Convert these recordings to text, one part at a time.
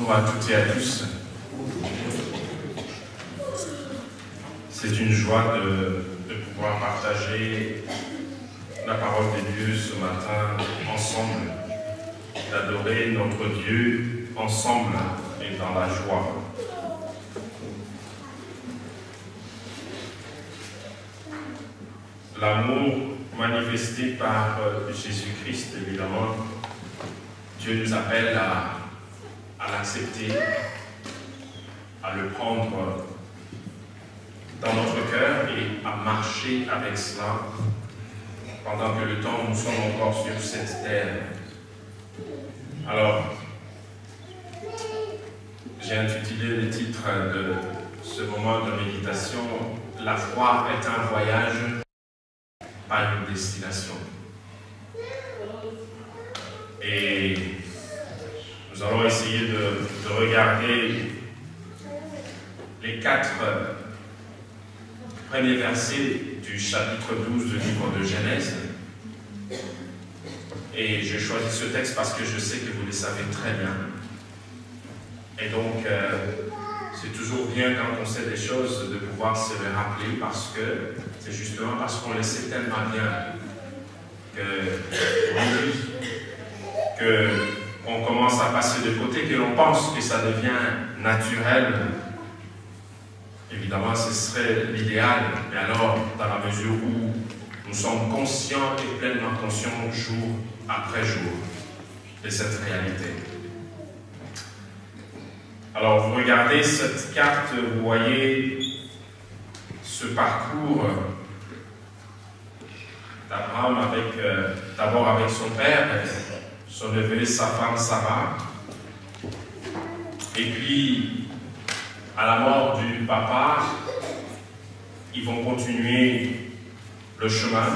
Bonjour à toutes et à tous. C'est une joie de pouvoir partager la parole de Dieu ce matin ensemble, d'adorer notre Dieu ensemble et dans la joie. L'amour manifesté par Jésus-Christ, évidemment, Dieu nous appelle à l'accepter, à le prendre dans notre cœur et à marcher avec cela pendant que le temps nous sommes encore sur cette terre. Alors, j'ai intitulé le titre de ce moment de méditation « La foi est un voyage, pas une destination ». Et nous allons essayer de regarder les 4 premiers versets du chapitre 12 du livre de Genèse. Et j'ai choisi ce texte parce que je sais que vous le savez très bien. Et donc, c'est toujours bien quand on sait des choses de pouvoir se les rappeler parce que c'est justement parce qu'on le sait tellement bien qu'on commence à passer de côté, que l'on pense que ça devient naturel. Évidemment, ce serait l'idéal, mais alors, dans la mesure où nous sommes conscients et pleinement conscients jour après jour de cette réalité. Alors, vous regardez cette carte, vous voyez ce parcours d'Abraham d'abord avec son père, son neveu, sa femme Sarah, et puis à la mort du papa, ils vont continuer le chemin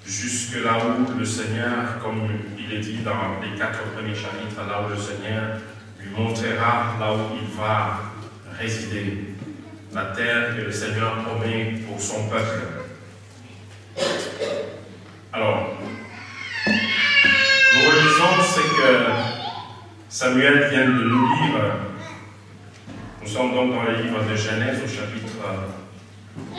jusque là où le Seigneur, comme il est dit dans les 4 premiers chapitres, là où le Seigneur lui montrera là où il va résider, la terre que le Seigneur promet pour son peuple. Alors, nous relisons ce que Samuel vient de nous lire. Nous sommes donc dans le livre de Genèse au chapitre 12.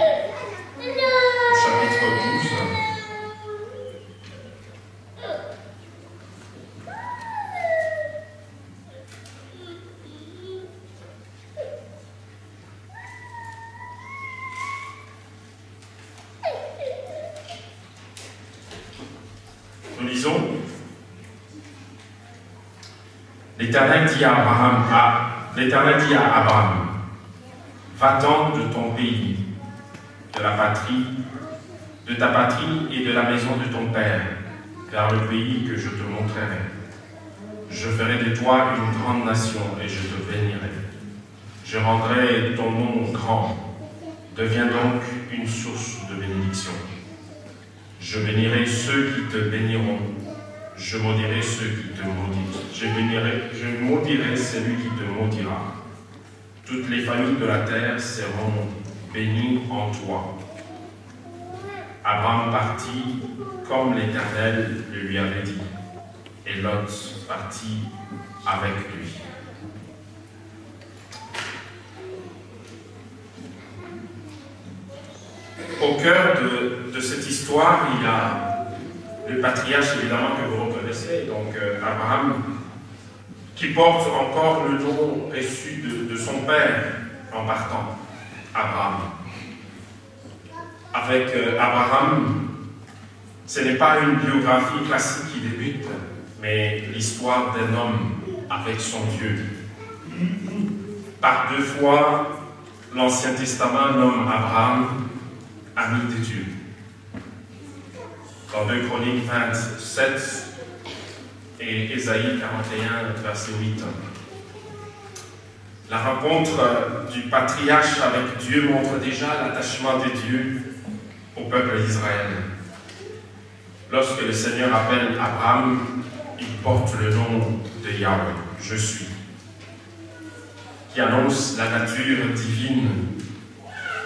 Nous lisons. L'Éternel dit à Abraham, va-t'en de ton pays, de ta patrie et de la maison de ton père, vers le pays que je te montrerai. Je ferai de toi une grande nation et je te bénirai. Je rendrai ton nom grand. Deviens donc une source de bénédiction. Je bénirai ceux qui te béniront. Je maudirai ceux qui te maudiront. Je maudirai celui qui te maudira. Toutes les familles de la terre seront bénies en toi. Abraham partit comme l'Éternel le lui avait dit, et Lot partit avec lui. Au cœur de cette histoire, il y a le patriarche, évidemment, que vous reconnaissez, donc Abraham, qui porte encore le nom reçu de son père en partant, Abraham. Avec Abraham, ce n'est pas une biographie classique qui débute, mais l'histoire d'un homme avec son Dieu. Par 2 fois, l'Ancien Testament nomme Abraham ami de Dieu. Dans 2 Chroniques 27 et Ésaïe 41, verset 8. La rencontre du patriarche avec Dieu montre déjà l'attachement de Dieu au peuple d'Israël. Lorsque le Seigneur appelle Abraham, il porte le nom de Yahweh, je suis, qui annonce la nature divine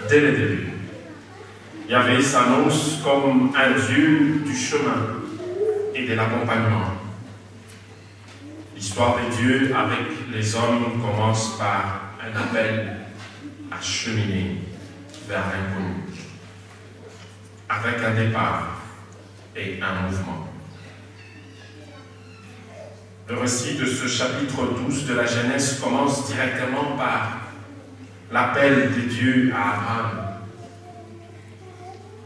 dès le début. Yahvé s'annonce comme un Dieu du chemin et de l'accompagnement. L'histoire de Dieu avec les hommes commence par un appel à cheminer vers l'inconnu, avec un départ et un mouvement. Le récit de ce chapitre 12 de la Genèse commence directement par l'appel de Dieu à Abraham.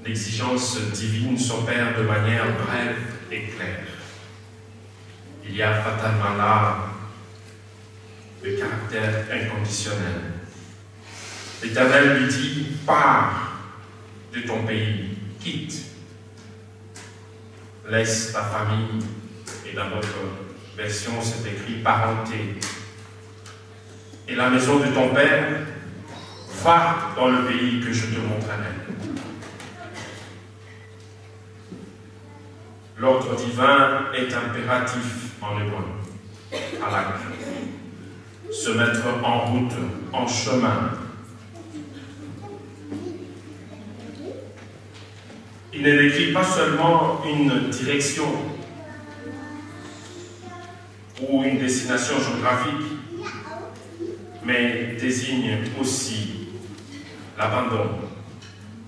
L'exigence divine s'opère de manière brève et claire. Il y a fatalement là le caractère inconditionnel. L'Éternel lui dit, pars de ton pays, quitte, laisse ta famille, et dans votre version c'est écrit parenté, et la maison de ton père, va dans le pays que je te montrerai. L'ordre divin est impératif en hébreu, halak, se mettre en route, en chemin. Il ne décrit pas seulement une direction ou une destination géographique, mais désigne aussi l'abandon,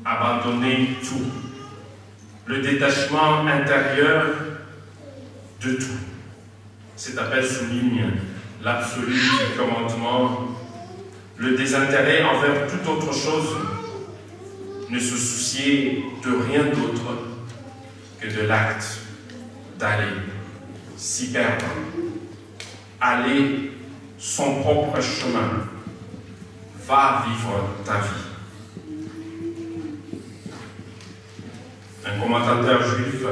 abandonner tout, le détachement intérieur de tout. Cet appel souligne l'absolu du commandement, le désintérêt envers toute autre chose, ne se soucier de rien d'autre que de l'acte d'aller, s'y perdre, aller son propre chemin, va vivre ta vie. Un commentateur juif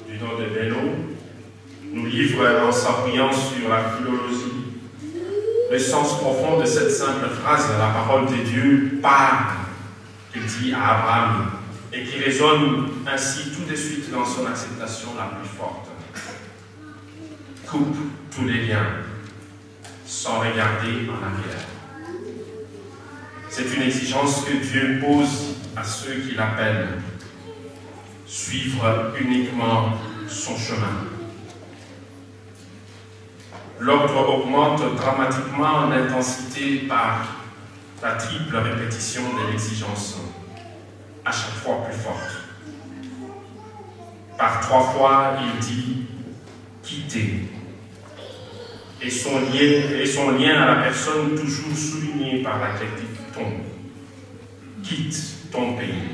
du nom de Bello nous livre, en s'appuyant sur la philologie, le sens profond de cette simple phrase, la parole de Dieu part, qu'il dit à Abraham, et qui résonne ainsi tout de suite dans son acceptation la plus forte. Coupe tous les liens, sans regarder en arrière. C'est une exigence que Dieu pose à ceux qui l'appellent. Suivre uniquement son chemin. L'ordre augmente dramatiquement en intensité par la triple répétition de l'exigence, à chaque fois plus forte. Par 3 fois, il dit « quitter » et son lien à la personne toujours souligné par l'adjectif « ton ». Quitte ton pays.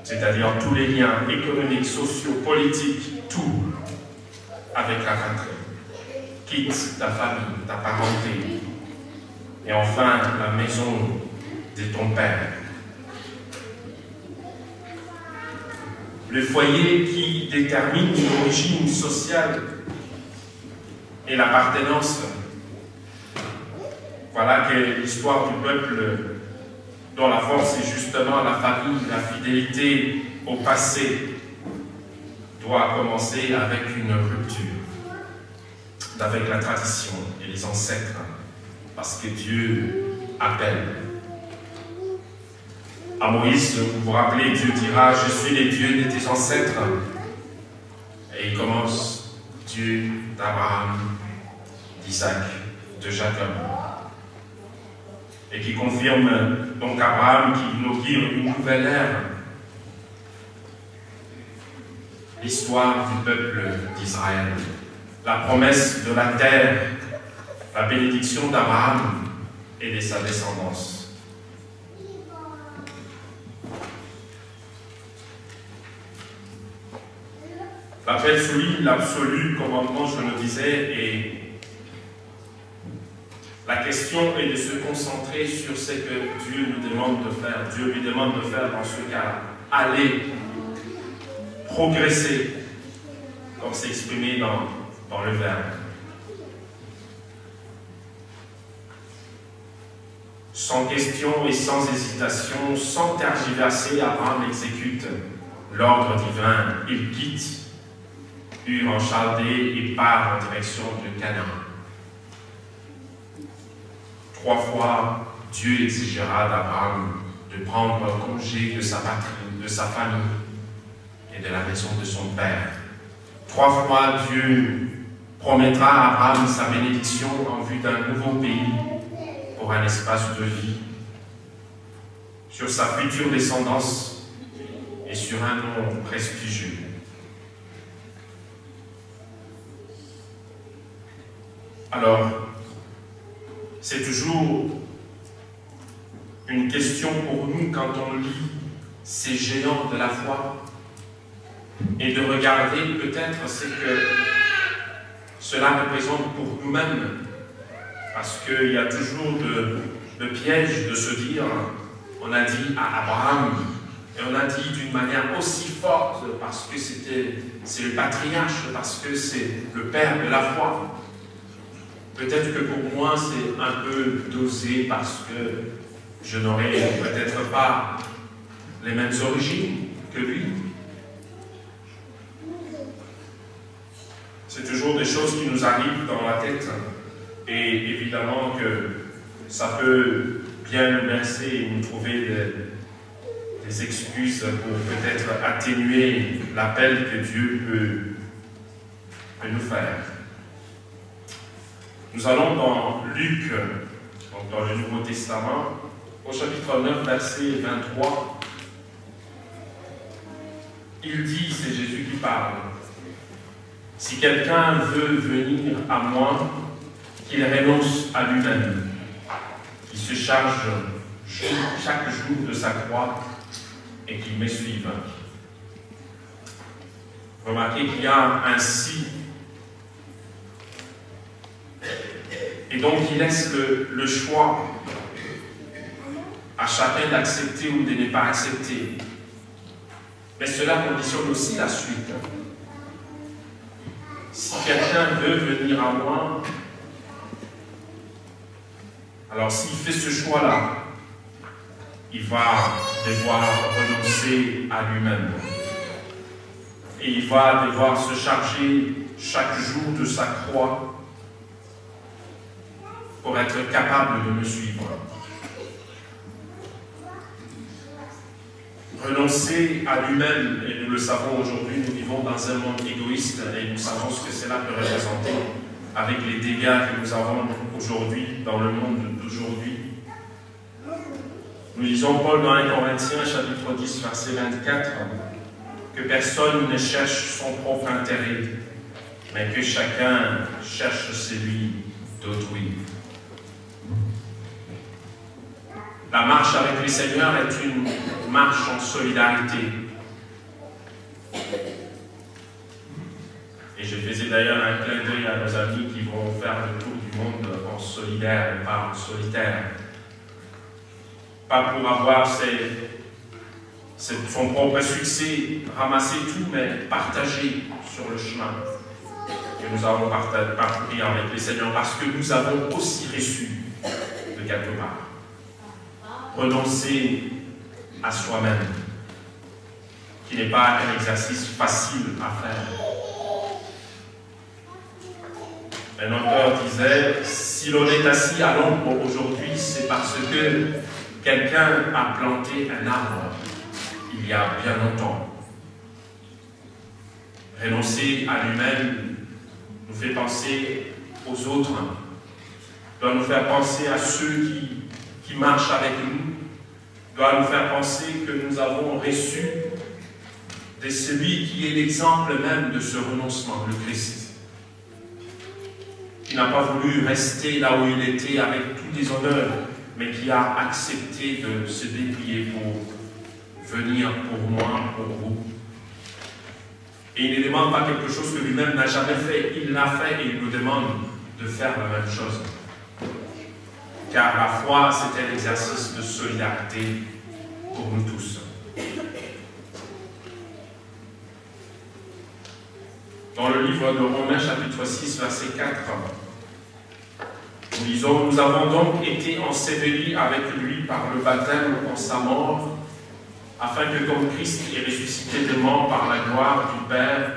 C'est-à-dire tous les liens économiques, sociaux, politiques, tout avec la patrie. Quitte ta famille, ta parenté. Et enfin, la maison de ton père. Le foyer qui détermine l'origine sociale et l'appartenance. Voilà que l'histoire du peuple dont la force est justement la famille, la fidélité au passé, doit commencer avec une rupture, avec la tradition et les ancêtres, parce que Dieu appelle. À Moïse, vous vous rappelez, Dieu dira, je suis le Dieu de tes ancêtres. Et il commence, Dieu d'Abraham, d'Isaac, de Jacob. Et qui confirme donc Abraham qui inaugure une nouvelle ère. L'histoire du peuple d'Israël, la promesse de la terre, la bénédiction d'Abraham et de sa descendance. L'appel souligne l'absolu commandement, je le disais, et la question est de se concentrer sur ce que Dieu nous demande de faire. Dieu lui demande de faire dans ce cas, aller, progresser, comme c'est exprimé dans le verbe. Sans question et sans hésitation, sans tergiverser, Abraham exécute l'ordre divin. Il quitte Ur en Chaldée et part en direction de Canaan. 3 fois, Dieu exigera d'Abraham de prendre congé de sa patrie, de sa famille et de la maison de son père. 3 fois, Dieu promettra à Abraham sa bénédiction en vue d'un nouveau pays pour un espace de vie, sur sa future descendance et sur un nom prestigieux. Alors, c'est toujours une question pour nous quand on lit ces géants de la foi et de regarder peut-être ce que cela représente pour nous-mêmes, parce qu'il y a toujours le piège de se dire, on a dit à Abraham, et on a dit d'une manière aussi forte parce que c'est le patriarche, parce que c'est le père de la foi. Peut-être que pour moi c'est un peu dosé parce que je n'aurai peut-être pas les mêmes origines que lui. C'est toujours des choses qui nous arrivent dans la tête et évidemment que ça peut bien nous bercer et nous trouver des excuses pour peut-être atténuer l'appel que Dieu peut nous faire. Nous allons dans Luc, donc dans le Nouveau Testament, au chapitre 9, verset 23. Il dit, c'est Jésus qui parle, « Si quelqu'un veut venir à moi, qu'il renonce à lui-même, qu'il se charge chaque jour de sa croix et qu'il me suive. » Remarquez qu'il y a un « si ». Et donc, il laisse le choix à chacun d'accepter ou de ne pas accepter. Mais cela conditionne aussi la suite. Si quelqu'un veut venir à moi, alors s'il fait ce choix-là, il va devoir renoncer à lui-même. Et il va devoir se charger chaque jour de sa croix pour être capable de me suivre. Renoncer à lui-même, et nous le savons aujourd'hui, nous vivons dans un monde égoïste et nous savons ce que cela peut représenter avec les dégâts que nous avons aujourd'hui dans le monde d'aujourd'hui. Nous lisons Paul dans 1 Corinthiens, chapitre 10, verset 24, que personne ne cherche son propre intérêt, mais que chacun cherche celui d'autrui. La marche avec le Seigneur est une marche en solidarité. Et je faisais d'ailleurs un clin d'œil à nos amis qui vont faire le tour du monde en solidaire et pas en solitaire. Pas pour avoir son propre succès, ramasser tout, mais partager sur le chemin que nous avons parcouru avec le Seigneur, parce que nous avons aussi reçu de quelque part. Renoncer à soi-même, qui n'est pas un exercice facile à faire. Un auteur disait, si l'on est assis à l'ombre aujourd'hui, c'est parce que quelqu'un a planté un arbre il y a bien longtemps. Renoncer à lui-même nous fait penser aux autres, doit nous faire penser à ceux qui marchent avec nous, doit nous faire penser que nous avons reçu de celui qui est l'exemple même de ce renoncement, le Christ, qui n'a pas voulu rester là où il était avec tous les honneurs, mais qui a accepté de se déplier pour venir pour moi, pour vous. Et il ne demande pas quelque chose que lui-même n'a jamais fait, il l'a fait et il nous demande de faire la même chose. Car la foi, c'est un exercice de solidarité pour nous tous. Dans le livre de Romains, chapitre 6, verset 4, nous lisons, « Nous avons donc été ensevelis avec lui par le baptême en sa mort, afin que comme Christ est ressuscité des morts par la gloire du Père,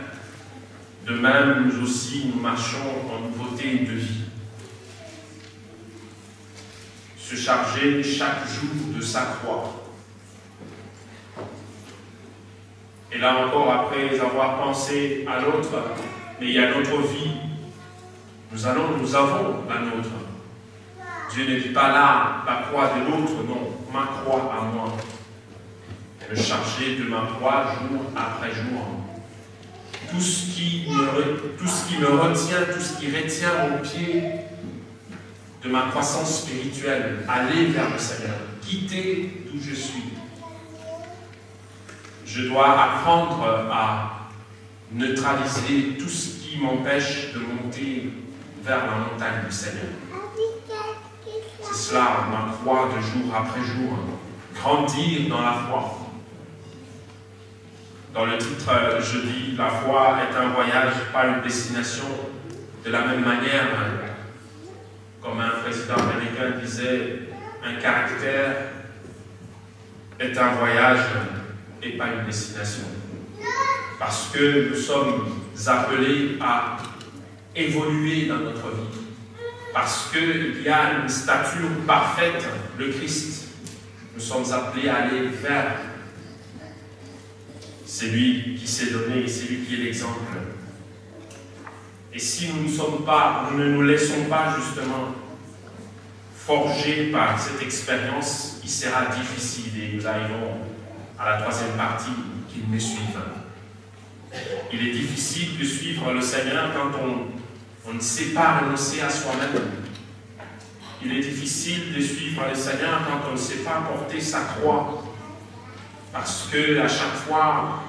de même nous aussi nous marchons en nouveauté de vie. » Se charger chaque jour de sa croix. Et là encore, après avoir pensé à l'autre, mais il y a notre vie Nous avons la nôtre. Dieu ne dit pas là, la croix de l'autre, non, ma croix à moi. Et me charger de ma croix jour après jour. Tout ce qui me retient, tout ce qui retient mon pied de ma croissance spirituelle, aller vers le Seigneur, quitter d'où je suis. Je dois apprendre à neutraliser tout ce qui m'empêche de monter vers la montagne du Seigneur. C'est cela ma croix de jour après jour. Grandir dans la foi. Dans le titre, je dis, la foi est un voyage, pas une destination. De la même manière, comme un président américain disait, un caractère est un voyage et pas une destination. Parce que nous sommes appelés à évoluer dans notre vie. Parce qu'il y a une stature parfaite, le Christ. Nous sommes appelés à aller vers. C'est lui qui s'est donné, c'est lui qui est l'exemple. Et si nous ne nous laissons pas justement forger par cette expérience, il sera difficile, et nous arrivons à la troisième partie, qu'il me suive. Il est difficile de suivre le Seigneur quand on ne sait pas renoncer à soi-même. Il est difficile de suivre le Seigneur quand on ne sait pas porter sa croix. Parce que à chaque fois,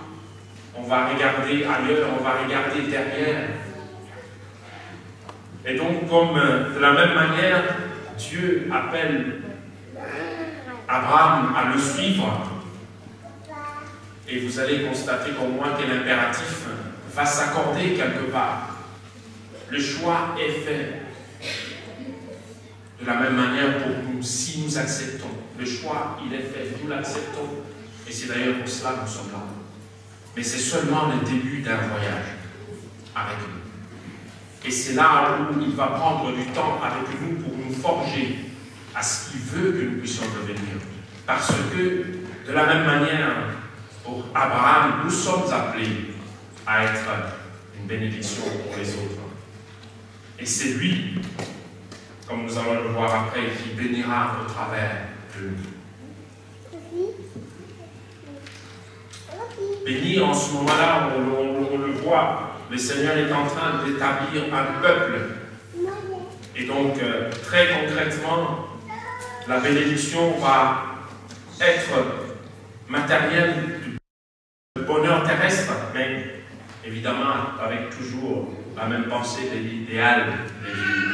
on va regarder ailleurs, on va regarder derrière. Et donc, comme de la même manière, Dieu appelle Abraham à le suivre. Et vous allez constater qu'au moins que l'impératif va s'accorder quelque part. Le choix est fait. De la même manière pour nous, si nous acceptons. Le choix, il est fait, nous l'acceptons. Et c'est d'ailleurs pour cela que nous sommes là. Mais c'est seulement le début d'un voyage avec nous. Et c'est là où il va prendre du temps avec nous pour nous forger à ce qu'il veut que nous puissions devenir. Parce que, de la même manière, pour Abraham, nous sommes appelés à être une bénédiction pour les autres. Et c'est lui, comme nous allons le voir après, qui bénira au travers de nous. Béni, en ce moment-là, on le voit, le Seigneur est en train d'établir un peuple. Et donc, très concrètement, la bénédiction va être matérielle du bonheur terrestre, mais évidemment avec toujours la même pensée de l'idéal de Dieu.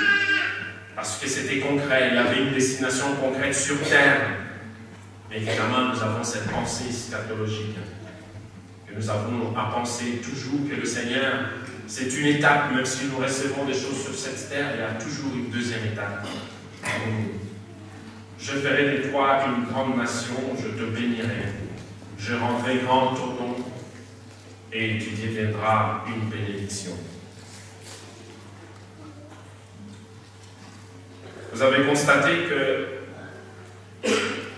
Parce que c'était concret, il y avait une destination concrète sur terre. Mais évidemment, nous avons cette pensée scatologique. Que nous avons à penser toujours que le Seigneur, c'est une étape, même si nous recevons des choses sur cette terre, il y a toujours une deuxième étape. Je ferai de toi une grande nation, je te bénirai, je rendrai grand ton nom, et tu deviendras une bénédiction. Vous avez constaté que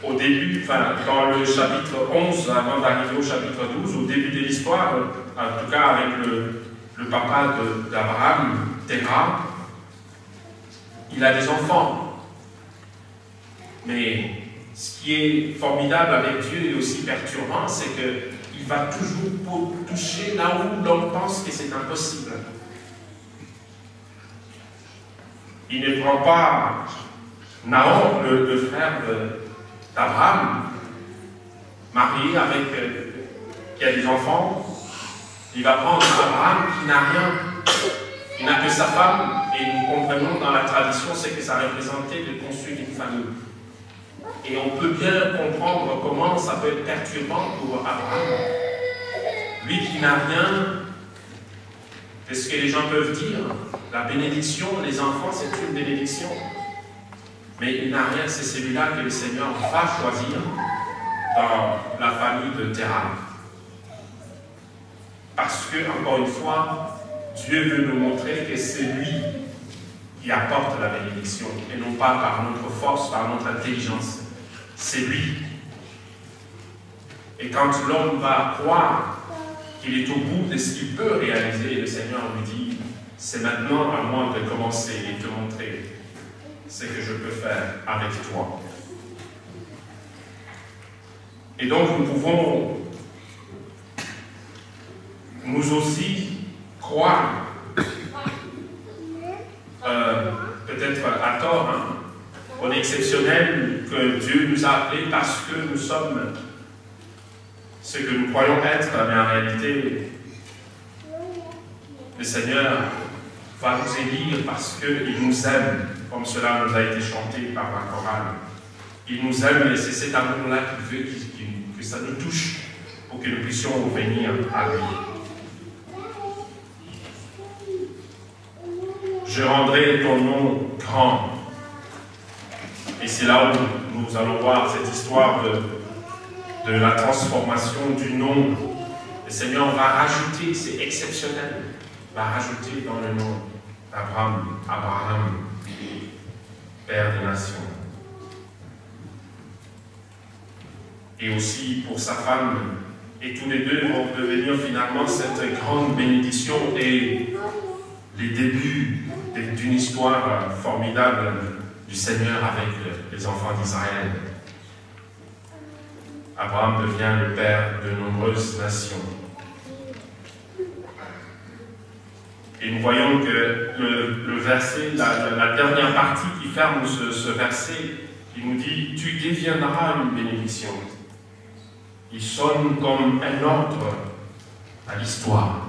au début, dans le chapitre 11, avant d'arriver au chapitre 12, au début de l'histoire, en tout cas avec le papa d'Abraham, Terah, il a des enfants. Mais ce qui est formidable avec Dieu et aussi perturbant, c'est qu'il va toujours toucher là où l'homme pense que c'est impossible. Il ne prend pas Nahor, le frère d'Abraham, marié avec qui a des enfants. Il va prendre Abraham qui n'a rien, il n'a que sa femme, et nous comprenons dans la tradition ce que ça représentait de construire une famille. Et on peut bien comprendre comment ça peut être perturbant pour Abraham. Lui qui n'a rien, qu'est-ce que les gens peuvent dire? La bénédiction, les enfants, c'est une bénédiction. Mais il n'a rien, c'est celui-là que le Seigneur va choisir dans la famille de Terah. Parce que, encore une fois, Dieu veut nous montrer que c'est lui qui apporte la bénédiction, et non pas par notre force, par notre intelligence. C'est lui. Et quand l'homme va croire qu'il est au bout de ce qu'il peut réaliser, le Seigneur lui dit, c'est maintenant à moi de commencer et de te montrer ce que je peux faire avec toi. Et donc nous pouvons nous aussi croire, peut-être à tort, hein, on est exceptionnel, que Dieu nous a appelés parce que nous sommes ce que nous croyons être, mais en réalité, le Seigneur va nous élire parce qu'il nous aime, comme cela nous a été chanté par la chorale. Il nous aime et c'est cet amour-là qu'il veut que ça nous touche pour que nous puissions venir à lui. Je rendrai ton nom grand. Et c'est là où nous allons voir cette histoire de la transformation du nom. Le Seigneur va rajouter, c'est exceptionnel, va rajouter dans le nom Abraham, Père des nations. Et aussi pour sa femme, et tous les deux vont devenir finalement cette grande bénédiction et les débuts d'une histoire formidable du Seigneur avec les enfants d'Israël. Abraham devient le père de nombreuses nations. Et nous voyons que le verset, la dernière partie qui ferme ce verset, il nous dit « Tu deviendras une bénédiction ». Il sonne comme un ordre à l'histoire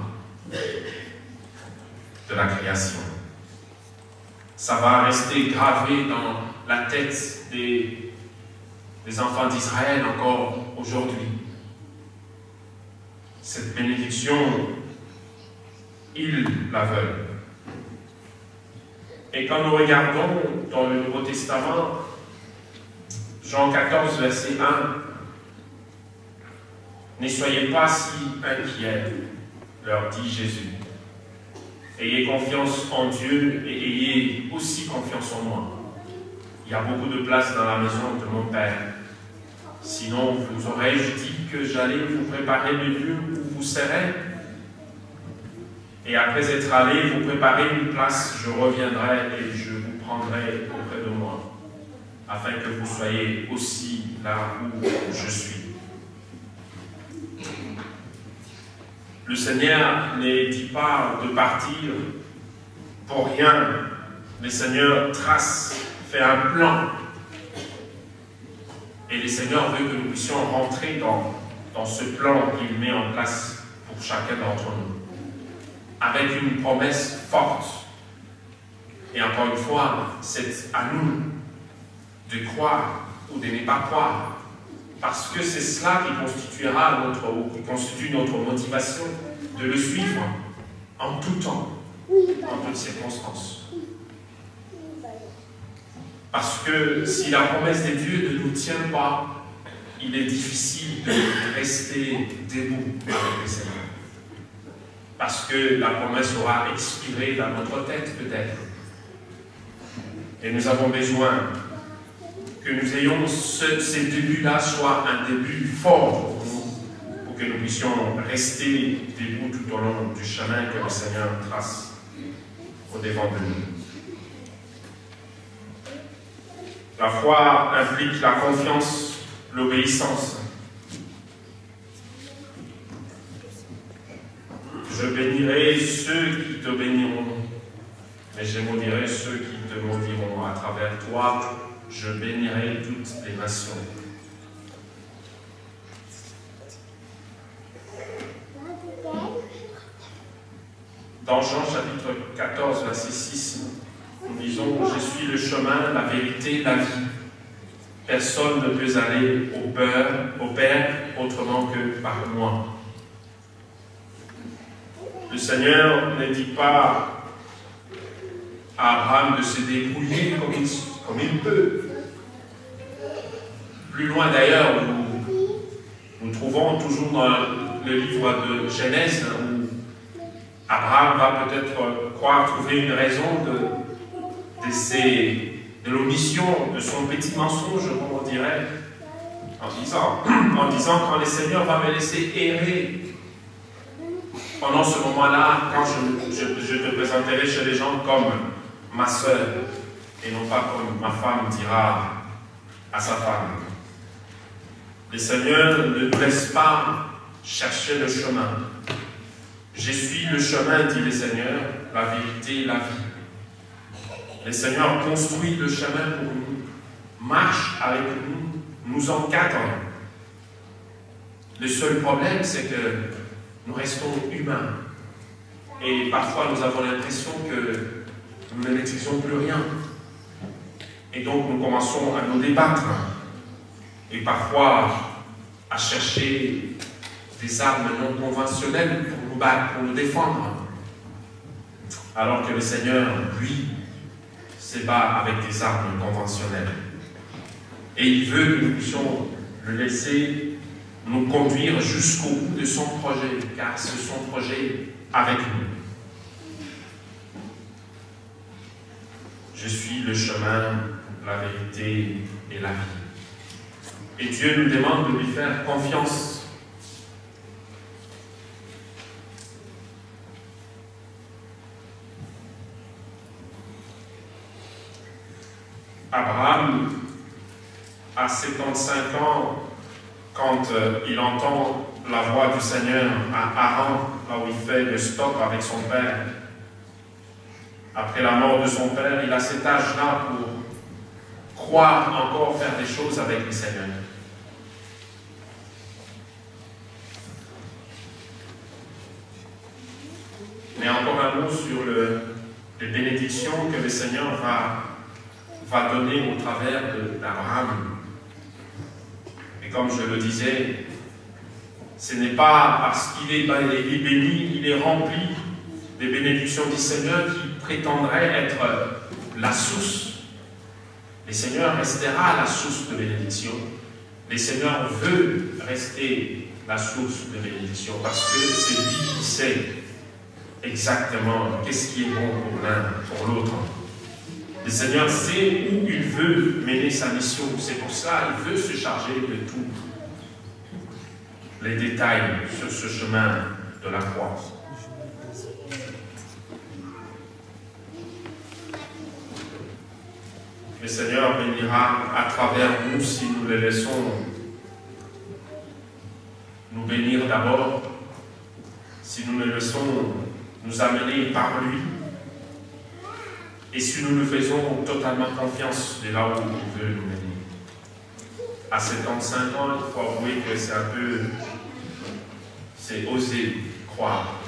de la création. Ça va rester gravé dans la tête des enfants d'Israël encore aujourd'hui. Cette bénédiction, ils la veulent. Et quand nous regardons dans le Nouveau Testament, Jean 14, verset 1, « Ne soyez pas si inquiets, leur dit Jésus. Ayez confiance en Dieu et ayez aussi confiance en moi. Il y a beaucoup de place dans la maison de mon Père. Sinon, vous aurais-je dit que j'allais vous préparer le lieu où vous serez? Et après être allé vous préparer une place, je reviendrai et je vous prendrai auprès de moi, afin que vous soyez aussi là où je suis. » Le Seigneur ne dit pas de partir pour rien. Le Seigneur trace, fait un plan. Et le Seigneur veut que nous puissions rentrer dans ce plan qu'il met en place pour chacun d'entre nous. Avec une promesse forte. Et encore une fois, c'est à nous de croire ou de ne pas croire. Parce que c'est cela qui constitue notre motivation de le suivre en tout temps, en toutes circonstances. Parce que si la promesse de Dieu ne nous tient pas, il est difficile de rester debout avec le Seigneur. Parce que la promesse aura expiré dans notre tête peut-être. Et nous avons besoin que nous ayons ces débuts-là soient un début fort pour nous, pour que nous puissions rester debout tout au long du chemin que le Seigneur trace au-devant de nous. La foi implique la confiance, l'obéissance. Je bénirai ceux qui te béniront, mais je maudirai ceux qui te maudiront. À travers toi, je bénirai toutes les nations. Dans Jean chapitre 14, verset 6, nous disons « Je suis le chemin, la vérité, la vie. Personne ne peut aller au Père autrement que par moi. » Le Seigneur ne dit pas à Abraham de se débrouiller comme il peut. Plus loin d'ailleurs, nous trouvons toujours dans le livre de Genèse où Abraham va peut-être croire trouver une raison de l'omission, de son petit mensonge, comme on dirait, en disant quand le Seigneur va me laisser errer, pendant ce moment-là, quand je te présenterai chez les gens comme ma sœur, et non pas comme ma femme dira à sa femme. Le Seigneur ne nous laisse pas chercher le chemin. Je suis le chemin, dit le Seigneur, la vérité et la vie. Le Seigneur construit le chemin pour nous, marche avec nous, nous encadre. Le seul problème, c'est que nous restons humains. Et parfois, nous avons l'impression que nous ne maîtrisons plus rien. Et donc, nous commençons à nous débattre. Et parfois, à chercher des armes non conventionnelles pour nous battre, pour nous défendre. Alors que le Seigneur, lui, se bat avec des armes conventionnelles. Et il veut que nous puissions le laisser nous conduire jusqu'au bout de son projet, car c'est son projet avec nous. Je suis le chemin, la vérité et la vie. Et Dieu nous demande de lui faire confiance. Abraham, à 75 ans, quand il entend la voix du Seigneur à Haran, là où il fait le stop avec son père, après la mort de son père, il a cet âge-là pour croire encore faire des choses avec le Seigneur. Mais encore un mot sur les bénédictions que le Seigneur va donner au travers d'Abraham. Et comme je le disais, ce n'est pas parce qu'il est béni, il est rempli des bénédictions du Seigneur qui prétendrait être la source. Le Seigneur restera la source de bénédiction. Le Seigneur veut rester la source de bénédiction parce que c'est lui qui sait exactement qu'est-ce qui est bon pour l'un, pour l'autre. Le Seigneur sait où il veut mener sa mission. C'est pour ça qu'il veut se charger de tous les détails sur ce chemin de la croix. Le Seigneur bénira à travers nous si nous le laissons nous bénir d'abord, si nous le laissons nous amener par lui, et si nous nous faisons totalement confiance de là où il veut nous mener. À 75 ans, il faut avouer que c'est un peu... c'est oser croire.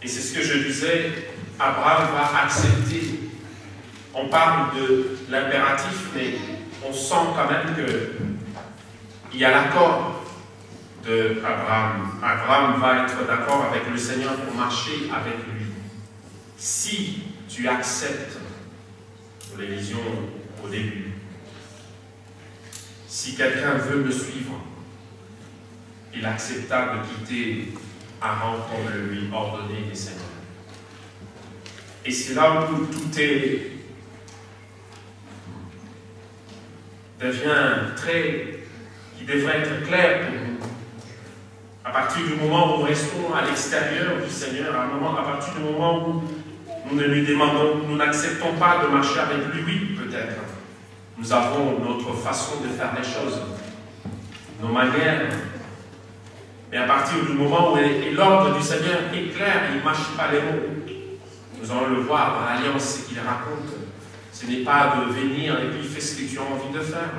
Et c'est ce que je disais, Abraham va accepter. On parle de l'impératif, mais on sent quand même qu'il y a l'accord d'Abraham. Abraham va être d'accord avec le Seigneur pour marcher avec lui. Si tu acceptes, nous les lisions au début, si quelqu'un veut me suivre, il accepta de quitter Haran comme le lui ordonnait le Seigneur. Et c'est là où tout qui devrait être clair pour nous. À partir du moment où nous restons à l'extérieur du Seigneur, à partir du moment où nous ne lui demandons, nous n'acceptons pas de marcher avec lui, oui, peut-être. Nous avons notre façon de faire les choses, nos manières. Mais à partir du moment où l'ordre du Seigneur est clair, il ne marche pas les mots. Nous allons le voir dans l'Alliance qu'il raconte. Ce n'est pas de venir et puis fais ce que tu as envie de faire.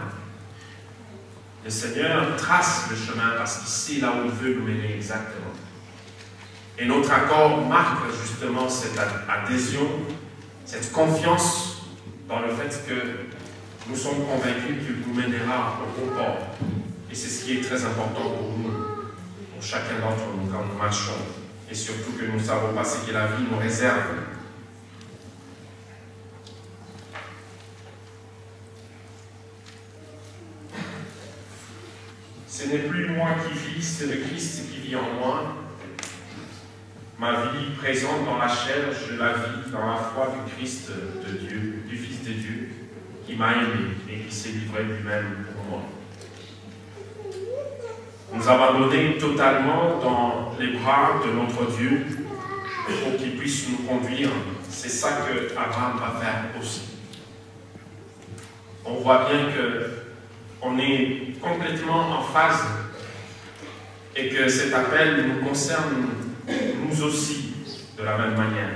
Le Seigneur trace le chemin parce qu'il sait là où il veut nous mener exactement. Et notre accord marque justement cette adhésion, cette confiance dans le fait que nous sommes convaincus qu'il nous mènera au bon port. Et c'est ce qui est très important pour nous, pour chacun d'entre nous quand nous marchons. Et surtout que nous ne savons pas ce que la vie nous réserve. Ce n'est plus moi qui vis, c'est le Christ qui vit en moi. Ma vie présente dans la chair, je la vis dans la foi du Christ de Dieu, du Fils de Dieu, qui m'a aimé et qui s'est livré lui-même pour moi. nous abandonner totalement dans les bras de notre Dieu pour qu'il puisse nous conduire. C'est ça que Abraham va faire aussi. On voit bien qu'on est complètement en phase et que cet appel nous concerne nous aussi de la même manière.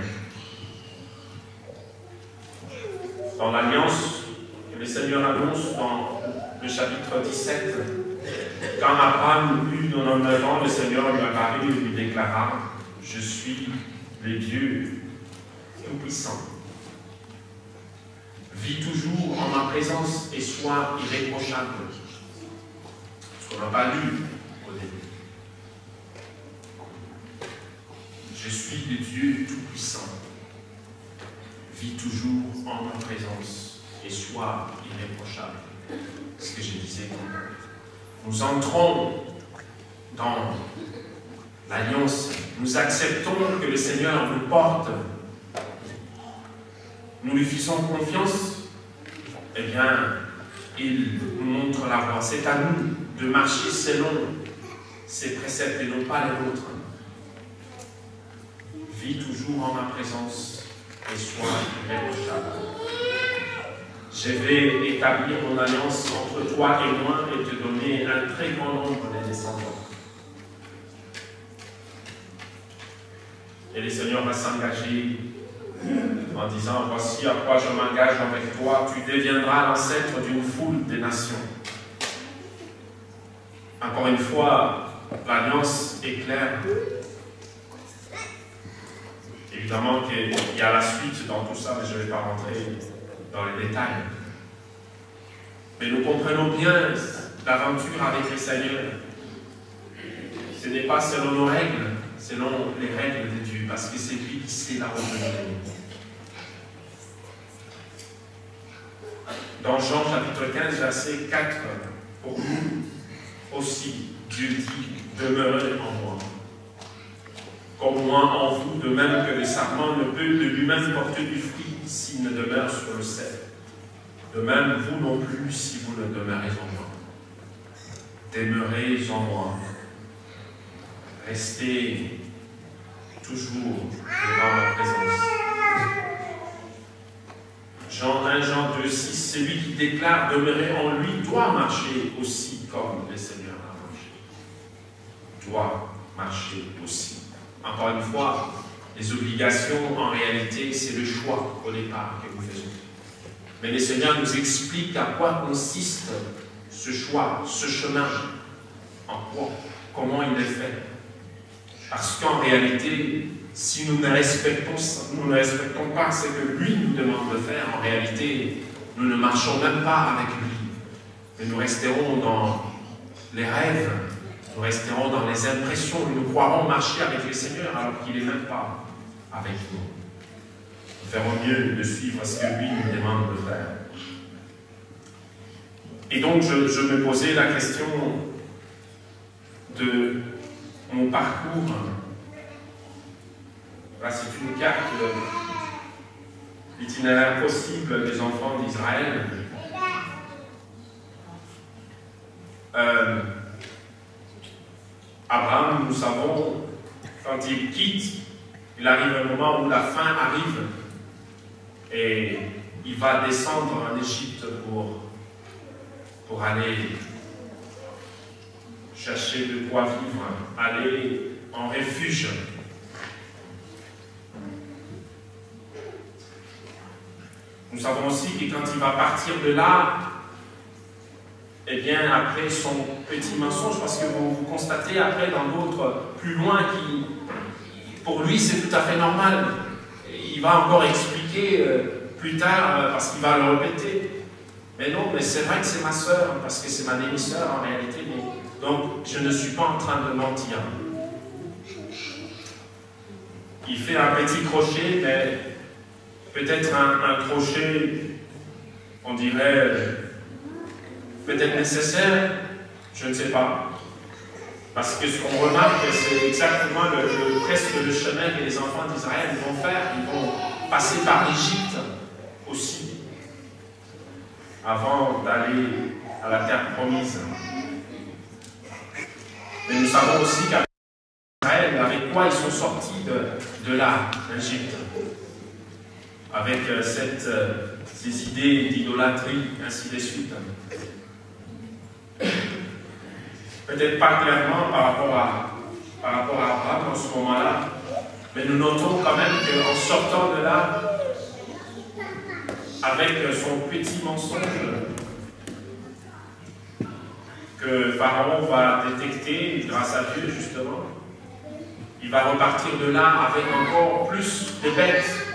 Dans l'alliance que le Seigneur annonce dans le chapitre 17, quand Abraham eut 99 ans, le Seigneur lui apparut et lui déclara « Je suis le Dieu Tout-Puissant. Vis toujours en ma présence et sois irréprochable. » Ce qu'on n'a pas lu au début. Je suis le Dieu Tout-Puissant. Vis toujours en ma présence et sois irréprochable. C'est ce que je disais. Nous entrons dans l'alliance. Nous acceptons que le Seigneur nous porte. Nous lui faisons confiance. Eh bien, il nous montre la voie. C'est à nous de marcher selon ses préceptes et non pas les nôtres. Vis toujours en ma présence et sois irréprochable. Je vais établir mon alliance entre toi et moi et te donner un très grand nombre de descendants. Et le Seigneur va s'engager en disant, voici à quoi je m'engage avec toi, tu deviendras l'ancêtre d'une foule de nations. Encore une fois, l'alliance est claire. Évidemment qu'il y a la suite dans tout ça, mais je ne vais pas rentrer dans les détails. Mais nous comprenons bien l'aventure avec le Seigneur. Ce n'est pas selon nos règles, selon les règles de Dieu, parce que c'est lui qui sait la revenir. Dans Jean chapitre 15, verset 4, pour nous aussi, Dieu dit, demeurez en moi. Comme moi en vous, de même que le sarment ne peut de lui-même porter du fruit s'il ne demeure sur le cep. De même, vous non plus, si vous ne demeurez en moi. Demeurez en moi. Restez toujours devant ma présence. Jean 1, Jean 2, 6, celui qui déclare demeurer en lui doit marcher aussi comme le Seigneur a marché. Doit marcher aussi. Encore une fois, les obligations, en réalité, c'est le choix au départ que nous faisons. Mais le Seigneur nous explique à quoi consiste ce choix, ce chemin, en quoi, comment il est fait. Parce qu'en réalité, si nous ne respectons pas ce que lui nous demande de faire, en réalité, nous ne marchons même pas avec lui. Mais nous resterons dans les rêves, nous resterons dans les impressions, et nous croirons marcher avec le Seigneur alors qu'il n'est même pas avec nous. Nous ferons mieux de suivre ce que lui nous demande de faire. Et donc, je me posais la question de mon parcours. Là, c'est une carte de l'itinéraire possible des enfants d'Israël. Abraham, nous savons, quand il quitte, il arrive un moment où la fin arrive et il va descendre en Égypte pour aller chercher de quoi vivre, aller en refuge. Nous savons aussi que quand il va partir de là, eh bien, après son petit mensonge, parce que vous constatez après dans d'autres plus loin, pour lui c'est tout à fait normal. Il va encore expliquer plus tard, parce qu'il va le répéter. Mais non, mais c'est vrai que c'est ma sœur, parce que c'est ma demi-sœur en réalité. Mais, donc, je ne suis pas en train de mentir. Il fait un petit crochet, mais peut-être un crochet, on dirait, peut-être nécessaire, je ne sais pas. Parce que ce qu'on remarque, c'est exactement presque le chemin que les enfants d'Israël vont faire. Ils vont passer par l'Égypte aussi, avant d'aller à la terre promise. savons aussi qu'avec Israël, avec quoi ils sont sortis de là, d'Égypte. Avec ces idées d'idolâtrie, ainsi de suite. Peut-être pas clairement par rapport à Abraham en ce moment-là, mais nous notons quand même qu'en sortant de là, avec son petit mensonge que Pharaon va détecter grâce à Dieu justement, il va repartir de là avec encore plus de bêtes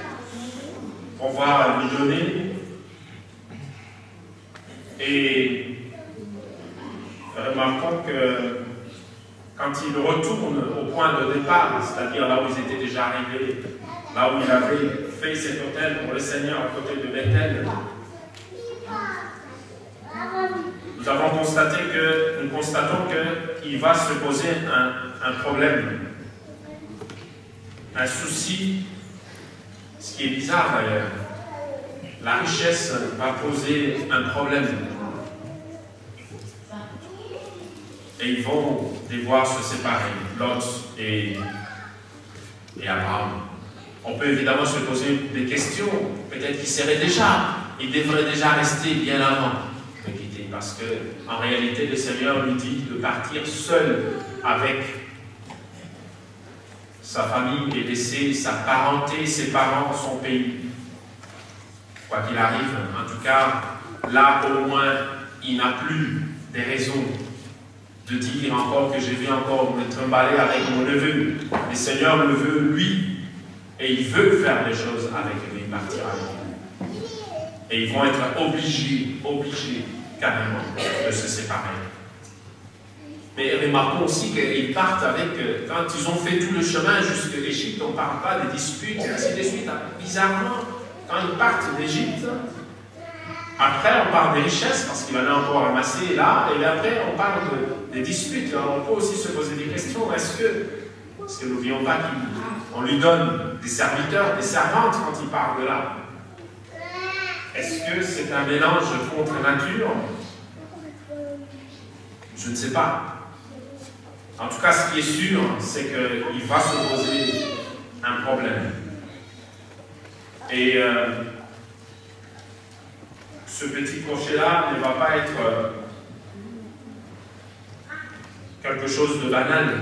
qu'on va lui donner. Et remarquons que quand il retourne au point de départ, c'est-à-dire là où ils étaient déjà arrivés, là où il avait fait cet autel pour le Seigneur à côté de Bethel, nous constatons qu'il va se poser un problème, un souci, ce qui est bizarre d'ailleurs. La richesse va poser un problème. Et ils vont devoir se séparer, Lot et Abraham. On peut évidemment se poser des questions. Peut-être qu'il devrait déjà rester bien avant de quitter. Parce qu'en réalité, le Seigneur lui dit de partir seul avec sa famille et laisser sa parenté, ses parents, son pays. Quoi qu'il arrive, en tout cas, là au moins, il n'a plus des raisons de dire encore que je vais encore me trimballer avec mon neveu. Le Seigneur le veut, lui, et il veut faire des choses avec lui, partir avec lui. Et ils vont être obligés carrément de se séparer. Mais remarquons aussi qu'ils partent avec, quand ils ont fait tout le chemin jusqu'à l'Égypte, on ne parle pas des disputes, et ainsi de suite. Bizarrement, quand ils partent d'Égypte, après on parle des richesses, parce qu'il en a encore amassé là, et après on parle des disputes. Alors, on peut aussi se poser des questions. Est-ce que n'oublions pas qu'on lui donne des serviteurs, des servantes quand il part de là? Est-ce que c'est un mélange contre nature? Je ne sais pas. En tout cas, ce qui est sûr, c'est qu'il va se poser un problème. Et ce petit crochet-là ne va pas être quelque chose de banal.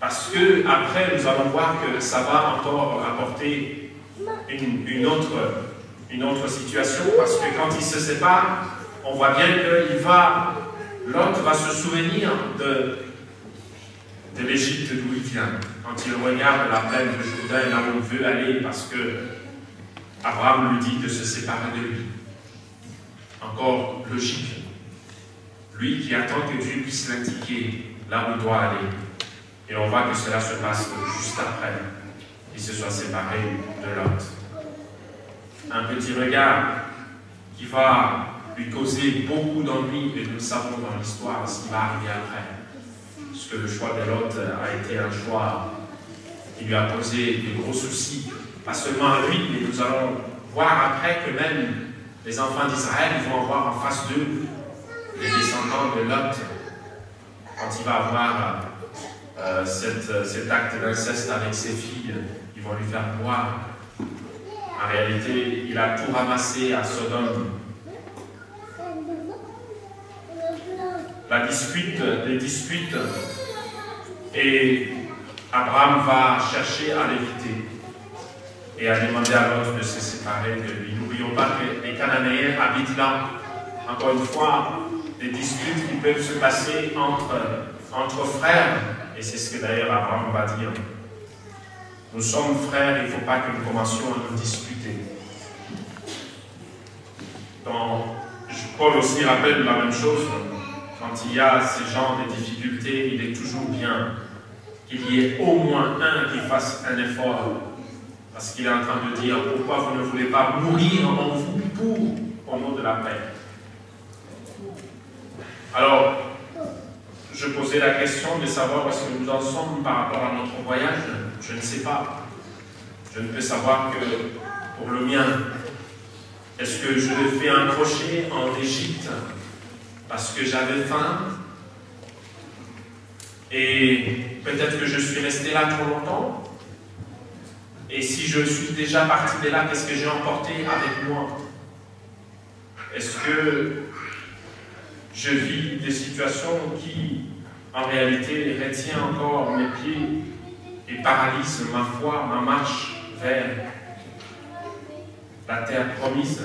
Parce que après, nous allons voir que ça va encore apporter une autre situation. Parce que quand ils se séparent, on voit bien que l'autre va se souvenir de l'Égypte d'où il vient. Quand il regarde la plaine de Jourdain, là où il veut aller, parce que Abraham lui dit de se séparer de lui. Encore logique. Lui qui attend que Dieu puisse l'indiquer là où il doit aller. Et on voit que cela se passe juste après qu'il se soit séparé de Lot. Un petit regard qui va lui causer beaucoup d'ennuis, et nous le savons dans l'histoire, ce qui va arriver après. Parce que le choix de Lot a été un choix qui lui a posé de gros soucis, pas seulement à lui, mais nous allons voir après que même les enfants d'Israël vont avoir en face d'eux les descendants de Lot, quand il va avoir cet acte d'inceste avec ses filles, ils vont lui faire boire. En réalité, il a tout ramassé à Sodome. Les disputes, et Abraham va chercher à l'éviter et à demander à Lot de se séparer de lui. N'oublions pas que les Cananéens habitent là. Encore une fois, des disputes qui peuvent se passer entre frères, et c'est ce que d'ailleurs Abraham va dire. Nous sommes frères, il ne faut pas que nous commencions à nous disputer. Paul aussi rappelle la même chose. Quand il y a ces genres de difficultés, il est toujours bien qu'il y ait au moins un qui fasse un effort. Parce qu'il est en train de dire, pourquoi vous ne voulez pas mourir en vous au nom de la paix? Alors, je posais la question de savoir où est-ce que nous en sommes par rapport à notre voyage. Je ne sais pas. Je ne peux savoir que pour le mien. Est-ce que je fais un crochet en Égypte parce que j'avais faim? Et peut-être que je suis resté là trop longtemps. Et si je suis déjà parti de là, qu'est-ce que j'ai emporté avec moi? Est-ce que je vis des situations qui, en réalité, retiennent encore mes pieds et paralysent ma foi, ma marche vers la terre promise?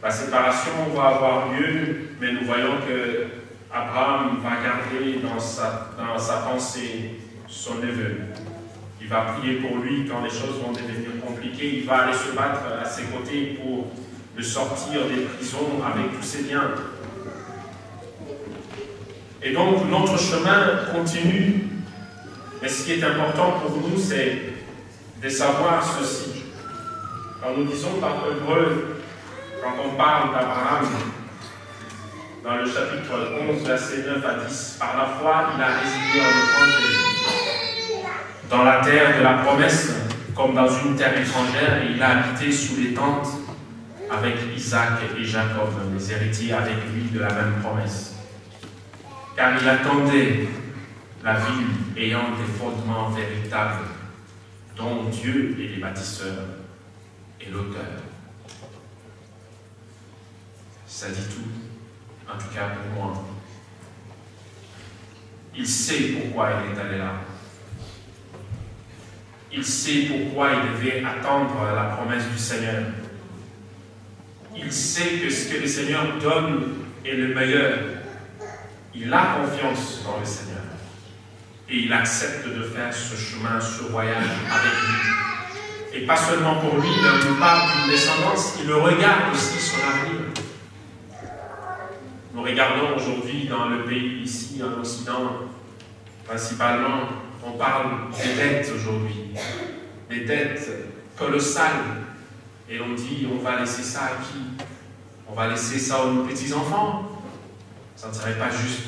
La séparation va avoir lieu, mais nous voyons que Abraham va garder dans sa pensée son neveu. Il va prier pour lui quand les choses vont devenir compliquées. Il va aller se battre à ses côtés pour le sortir des prisons avec tous ses biens. Et donc, notre chemin continue. Mais ce qui est important pour nous, c'est de savoir ceci. Quand nous disons par Hébreu, quand on parle d'Abraham, dans le chapitre 11, versets 9 à 10, par la foi, il a résidé en étranger, dans la terre de la promesse, comme dans une terre étrangère, et il a habité sous les tentes avec Isaac et Jacob, les héritiers avec lui de la même promesse. Car il attendait la ville ayant des fondements véritables, dont Dieu est le bâtisseur et l'auteur. Ça dit tout, en tout cas pour moi. Il sait pourquoi il est allé là. Il sait pourquoi il devait attendre la promesse du Seigneur. Il sait que ce que le Seigneur donne est le meilleur. Il a confiance dans le Seigneur. Et il accepte de faire ce chemin, ce voyage avec lui. Et pas seulement pour lui, il nous parle d'une descendance, il regarde aussi son avenir. Nous regardons aujourd'hui dans le pays, ici en Occident, principalement, on parle des dettes aujourd'hui, des dettes colossales. Et on dit, on va laisser ça à qui? On va laisser ça aux petits-enfants? Ça ne serait pas juste.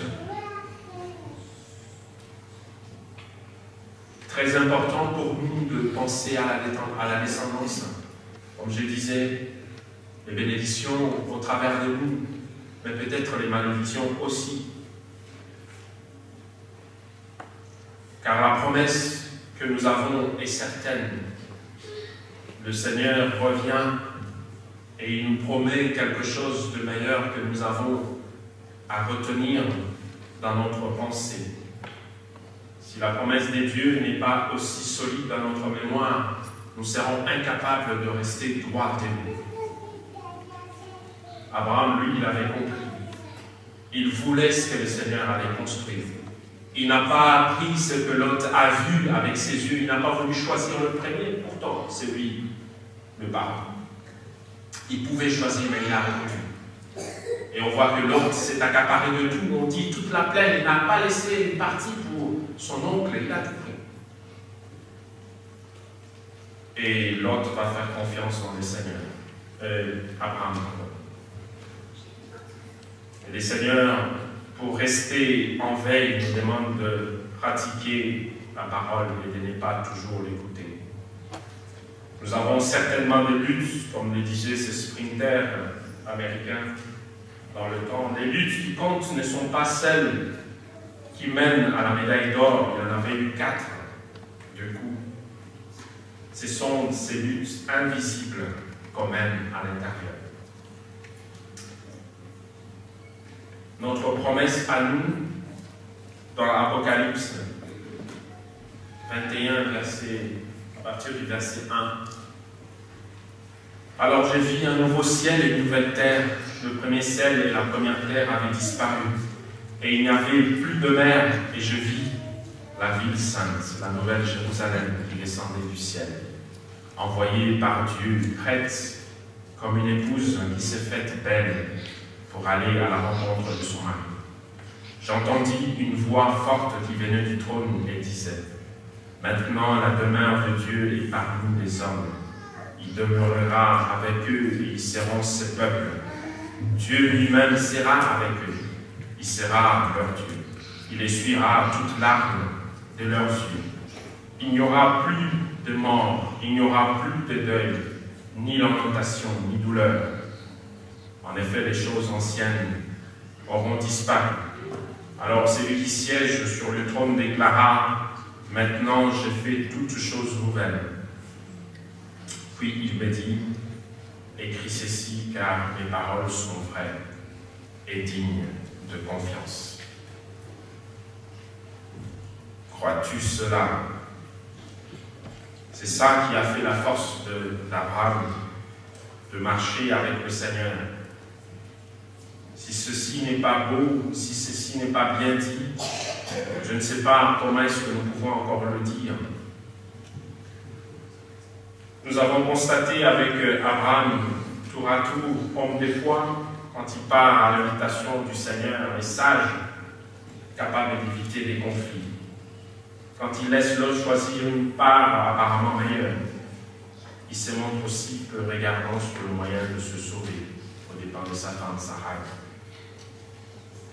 Très important pour nous de penser à la descendance. Comme je disais, les bénédictions au travers de nous, mais peut-être les malédictions aussi. Car la promesse que nous avons est certaine. Le Seigneur revient et il nous promet quelque chose de meilleur que nous avons à retenir dans notre pensée. Si la promesse des dieux n'est pas aussi solide dans notre mémoire, nous serons incapables de rester droits et debout. Abraham, lui, il avait compris. Il voulait ce que le Seigneur allait construire. Il n'a pas appris ce que Lot a vu avec ses yeux. Il n'a pas voulu choisir le premier. Pourtant, c'est lui le parent. Il pouvait choisir, mais il a répondu. Et on voit que Lot s'est accaparé de tout. On dit toute la plaine. Il n'a pas laissé une partie pour son oncle. Il a tout pris. Et Lot va faire confiance en le Seigneur. Abraham. Et le Seigneur, pour rester en veille, nous demande de pratiquer la parole et de ne pas toujours l'écouter. Nous avons certainement des luttes, comme le disaient ces sprinters américains dans le temps. Les luttes qui comptent ne sont pas celles qui mènent à la médaille d'or. Il y en avait eu 4 du coup. Ce sont ces luttes invisibles qu'on mène à l'intérieur. Notre promesse à nous, dans l'Apocalypse 21, à partir du verset 1. Alors j'ai vu un nouveau ciel et une nouvelle terre. Le premier ciel et la première terre avaient disparu. Et il n'y avait plus de mer. Et je vis la ville sainte, la nouvelle Jérusalem, qui descendait du ciel, envoyée par Dieu, prête comme une épouse qui s'est faite belle pour aller à la rencontre de son mari. J'entendis une voix forte qui venait du trône et disait, « Maintenant la demeure de Dieu est parmi les hommes. Il demeurera avec eux et ils seront ses peuples. Dieu lui-même sera avec eux. Il sera leur Dieu. Il essuiera toute larme de leurs yeux. Il n'y aura plus de mort, il n'y aura plus de deuil, ni lamentation, ni douleur. En effet, les choses anciennes auront disparu. Alors celui qui siège sur le trône déclara, « Maintenant j'ai fait toutes choses nouvelles. » Puis il me dit, « Écris ceci, car mes paroles sont vraies et dignes de confiance. » Crois-tu cela? C'est ça qui a fait la force d'Abraham de marcher avec le Seigneur. Si ceci n'est pas beau, si ceci n'est pas bien dit, je ne sais pas comment est-ce que nous pouvons encore le dire. Nous avons constaté avec Abraham, tour à tour, homme des foi, quand il part à l'invitation du Seigneur, est sage, capable d'éviter des conflits. Quand il laisse l'autre choisir une part apparemment meilleure, il se montre aussi peu regardant sur le moyen de se sauver aux dépens de sa femme Sarai.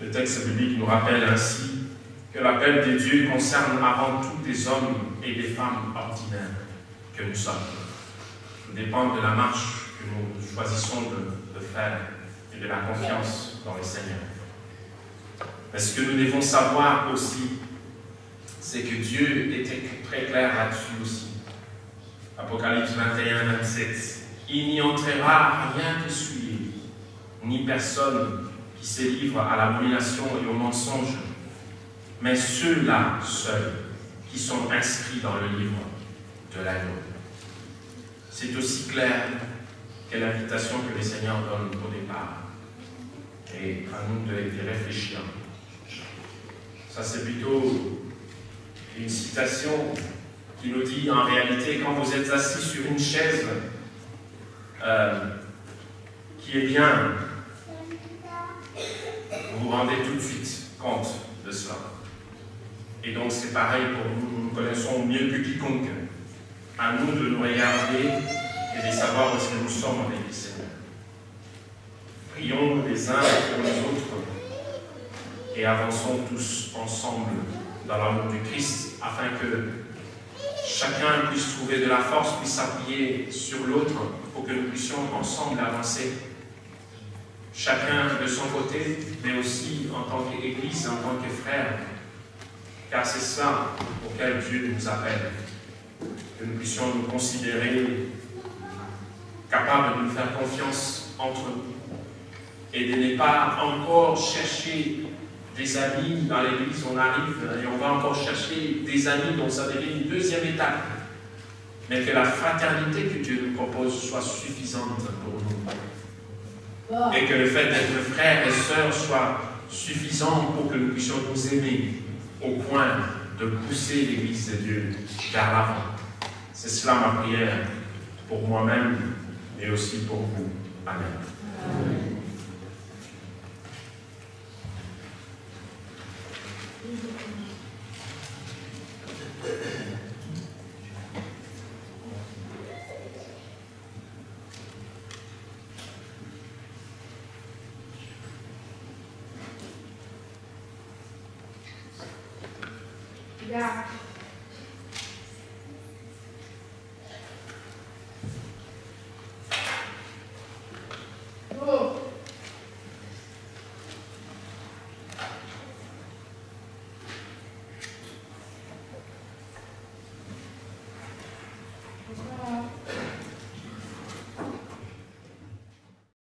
Le texte biblique nous rappelle ainsi que l'appel de Dieu concerne avant tout des hommes et des femmes ordinaires que nous sommes. Tout dépend de la marche que nous choisissons de faire et de la confiance dans le Seigneur. Mais ce que nous devons savoir aussi, c'est que Dieu était très clair là-dessus aussi. Apocalypse 21, 27. Il n'y entrera rien de souillé, ni personne qui se livre à l'abomination et au mensonge, mais ceux-là seuls qui sont inscrits dans le livre de l'agneau. C'est aussi clair que l'invitation que le Seigneur donne au départ. Et à nous de réfléchir. Ça, c'est plutôt une citation qui nous dit, en réalité, quand vous êtes assis sur une chaise qui est bien, vous vous rendez tout de suite compte de cela. Et donc, c'est pareil pour nous, nous connaissons mieux que quiconque. À nous de nous regarder et de savoir où est-ce que nous sommes avec le Seigneur. Prions les uns pour les autres et avançons tous ensemble dans l'amour du Christ afin que chacun puisse trouver de la force, puisse s'appuyer sur l'autre pour que nous puissions ensemble avancer. Chacun de son côté, mais aussi en tant qu'Église, en tant que frère. Car c'est ça auquel Dieu nous appelle. Que nous puissions nous considérer capables de nous faire confiance entre nous et de ne pas encore chercher des amis dans l'église. On arrive et on va encore chercher des amis, donc ça devient une deuxième étape. Mais que la fraternité que Dieu nous propose soit suffisante pour nous. Et que le fait d'être frères et sœurs soit suffisant pour que nous puissions nous aimer au point de pousser l'Église de Dieu vers l'avant. C'est cela ma prière pour moi-même et aussi pour vous. Amen. Amen. Yeah.